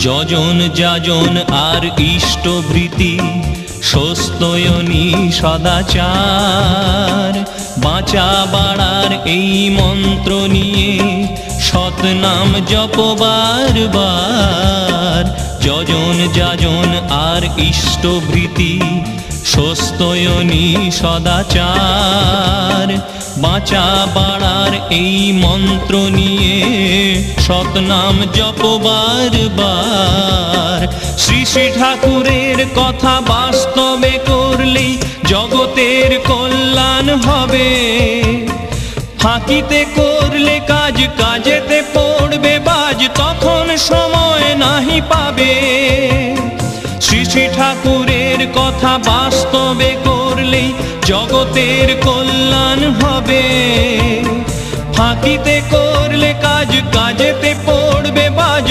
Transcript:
যজন যাজন আর ইষ্টভৃতি স্বস্ত্যয়নী সদাচার, বাঁচা বাড়ার এই মন্ত্র নিয়ে সৎনাম জপ বারবার। যজন যাজন আর ইষ্টভৃতি স্বস্ত্যয়নী সদাচার, বাঁচা বাড়ার এই মন্ত্র নিয়ে সৎনাম জপ বারবার। শ্রী শ্রী ঠাকুরের কথা বাস্তবে করলেই জগতের কল্যাণ হবে। ফাঁকিতে করলে কাজ, কাজেতে পড়বে বাজ, তখন সময় নাহি পাবে। শ্রী শ্রী ঠাকুরের কথা বাস্তবে করলেই জগতের কল্যাণ হবে। ফাঁকিতে করলে কাজ, কাজেতে পড়বে বাজ,